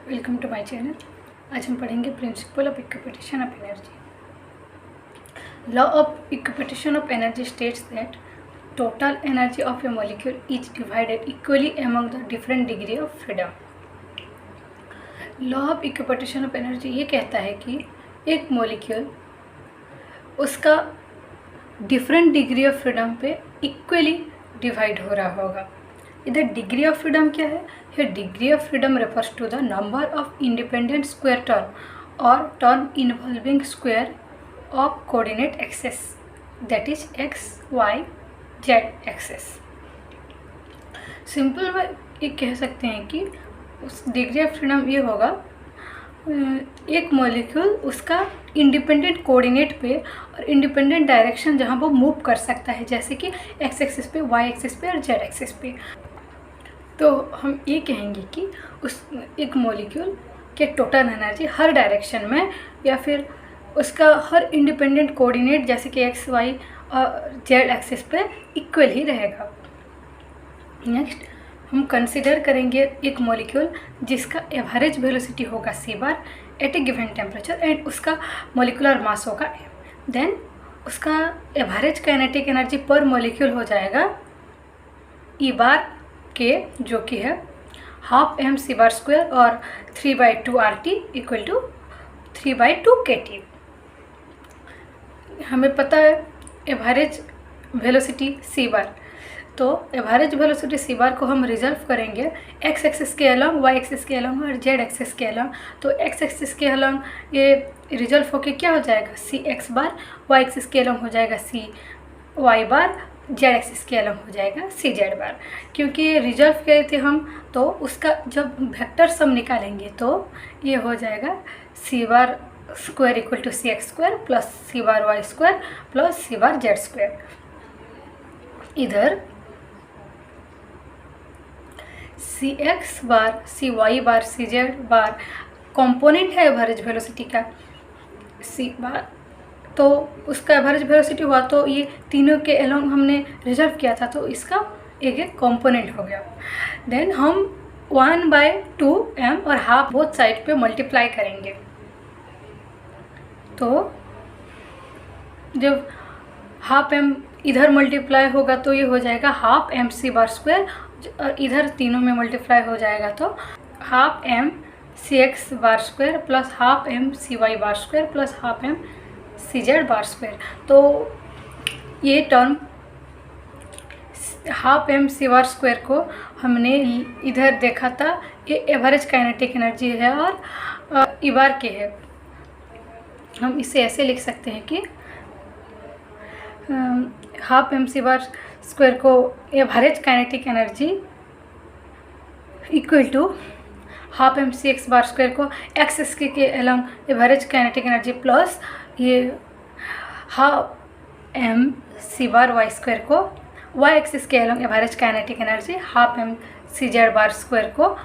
Welcome to my channel. आज हम पढ़ेंगे principle of equipartition of energy. Law of equipartition of energy states that total energy of a molecule is divided equally among the different degree of freedom. Law of equipartition of energy ये कहता है कि एक molecule उसका different degree of freedom पे equally divide हो रहा होगा। इधर डिग्री ऑफ फ्रीडम क्या है? Here degree of freedom refers to the number of independent square term or term involving square of coordinate axis, that is x, y, z axis. Simple में ये कह सकते हैं कि उस डिग्री ऑफ फ्रीडम ये होगा एक मॉलिक्यूल उसका इंडिपेंडेंट कोऑर्डिनेट पे और इंडिपेंडेंट डायरेक्शन जहाँ वो मूव कर सकता है, जैसे कि एक्स एक्सिस पे, वाई एक्सिस पे और जेड एक्सिस पे। तो हम ये कहेंगे कि उस एक मॉलिक्यूल के टोटल एनर्जी हर डायरेक्शन में या फिर उसका हर इंडिपेंडेंट कोऑर्डिनेट जैसे कि एक्स, वाई और जेड एक्सिस पे इक्वल ही रहेगा। नेक्स्ट हम कंसिडर करेंगे एक मॉलिक्यूल जिसका एवरेज वेलोसिटी होगा c bar at a given temperature and उसका मॉलिक्यूलर मास होगा m। देन उसका average kinetic energy per molecule हो जाएगा E बार के, जो कि है half M C bar square और 3/2 RT इक्वल टू 3/2 KT। हमें पता है एवरेज वेलोसिटी c बार, तो एवरेज वेलोसिटी c बार को हम रिजर्व करेंगे x एक्सिस के अलॉन्ग, y एक्सिस के अलॉन्ग और z एक्सिस के अलॉन्ग। तो x एक्सिस के अलॉन्ग ये रिजर्व होके क्या हो जाएगा c x बार, y एक्सिस के अलॉन्ग हो जाएगा c y बार, जेड एक्सिस के अलग हो जाएगा सी जेड बार। क्योंकि रिजर्व किए थे हम, तो उसका जब वेक्टर सम निकालेंगे तो ये हो जाएगा C bar square equal to C X square plus C bar Y square plus C bar Z square. इधर C X bar, C Y bar, C Z bar component है एवरेज वेलोसिटी का C बार, तो उसका average velocity हुआ तो ये तीनों के अलोंग हमने रिजर्व किया था, तो इसका एक एक कंपोनेंट हो गया। देन हम 1/2m और हाफ बोथ साइड पे मल्टीप्लाई करेंगे, तो जब हाफ m इधर मल्टीप्लाई होगा तो ये हो जाएगा half M C bar square, और इधर तीनों में मल्टीप्लाई हो जाएगा तो half M C X bar square plus half M C Y bar square plus half M C Z bar square. तो ये term half M C bar square को हमने इधर देखा था, ये एवरेज काइनेटिक एनर्जी है और ई बार के है। हम इसे ऐसे लिख सकते हैं कि half M C bar square को average kinetic energy equal to half M C X bar square को एक्स एक्सिस के along average kinetic energy plus ये half M C bar Y square को वाई एक्सिस के along average kinetic energy half M C Z bar square को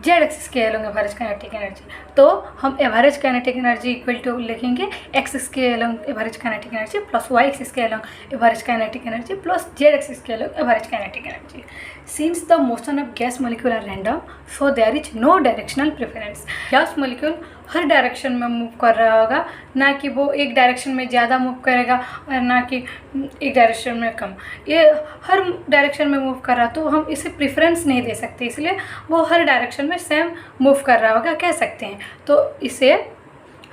Z axis के along average kinetic energy. तो हम average kinetic energy equal to लिखेंगे axis के along average kinetic energy plus Y axis के along average kinetic energy plus Z axis के along average kinetic energy. Since the motion of gas molecule are random so there is no directional preference. Gas molecule हर direction में move कर रहा होगा, ना कि वो एक डायरेक्शन में ज़्यादा मूव करेगा और ना कि एक डायरेक्शन में कम। ये हर डायरेक्शन में मूव कर रहा, तो हम इसे प्रेफरेंस नहीं दे सकते, इसलिए वो हर डायरेक्शन में सेम मूव कर रहा होगा कह सकते हैं। तो इसे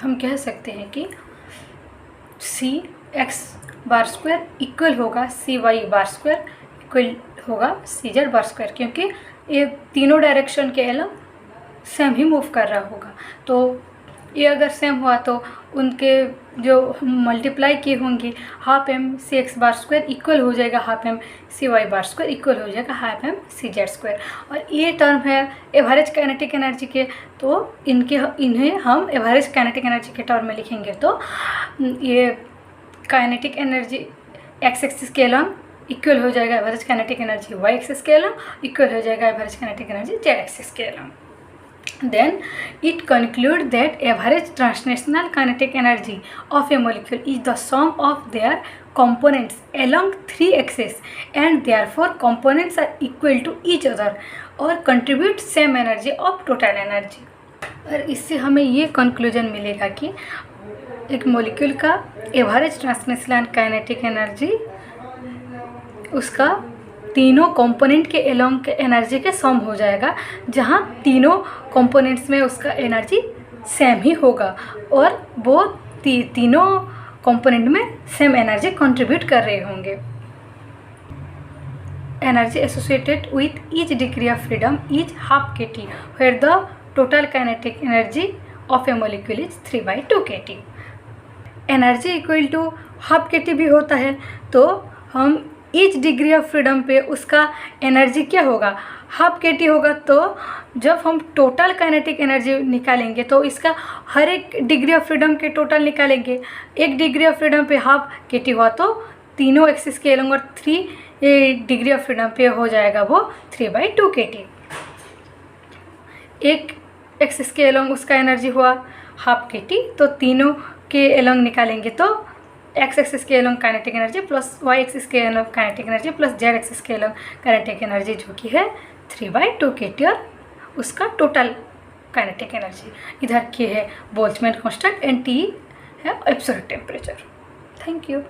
हम कह सकते हैं कि सी एक्स बार स्क्वायर इक्वल होगा सी वाई बार स्क्वायर इक्वल होगा सी जेड बार स्क्वायर, क्योंकि ये तीनों डायरेक्शन के अलग सेम ही मूव कर रहा होगा। तो ये अगर सेम हुआ तो उनके जो हम मल्टीप्लाई किए होंगे half M C X bar square equal हो जाएगा half M C Y bar square equal हो जाएगा half M C Z square. और ये टर्म है एवरेज काइनेटिक एनर्जी के, तो इन्हें हम एवरेज काइनेटिक एनर्जी के टर्म में लिखेंगे। तो ये काइनेटिक एनर्जी एक्स एक्सिस के अलॉन्ग इक्वल हो जाएगा average kinetic energy Y axis के अलॉन्ग इक्वल हो जाएगा average kinetic energy Z axis के along. Then it concludes that average translational kinetic energy of a molecule is the sum of their components along 3 axes and therefore components are equal to each other or contribute same energy of total energy. और इससे हमें ये conclusion मिलेगा कि एक molecule का average translational kinetic energy उसका तीनों कंपोनेंट के एलोंग के एनर्जी के सम हो जाएगा, जहाँ तीनों कंपोनेंट्स में उसका एनर्जी सेम ही होगा और वो तीनों कंपोनेंट में सेम एनर्जी कंट्रीब्यूट कर रहे होंगे। Energy associated with each degree of freedom is half kT, where the total kinetic energy of a molecule is 3/2 kT। Energy equal to half kT भी होता है, तो हम ईच डिग्री ऑफ फ्रीडम पे उसका एनर्जी क्या होगा, हाफ kT होगा। तो जब हम टोटल काइनेटिक एनर्जी निकालेंगे तो इसका हर एक डिग्री ऑफ फ्रीडम के टोटल निकालेंगे। एक डिग्री ऑफ फ्रीडम पे हाफ kT हुआ तो तीनों एक्सिस के एलोंग और 3 डिग्री ऑफ फ्रीडम पे हो जाएगा वो 3/2 kT। एक एक्सिस के एलोंग उसका एनर्जी हुआ हाफ kT, तो तीनों के एलोंग निकालेंगे तो एक्स एक्सिस के along kinetic energy plus Y axis के along kinetic energy plus Z axis के एलोंग काइनेटिक एनर्जी जो कि है 3/2 kT और उसका टोटल काइनेटिक एनर्जी। इधर के है बोल्ट्जमैन कांस्टेंट एंड टी है एब्सोल्यूट टेम्परेचर। Thank you.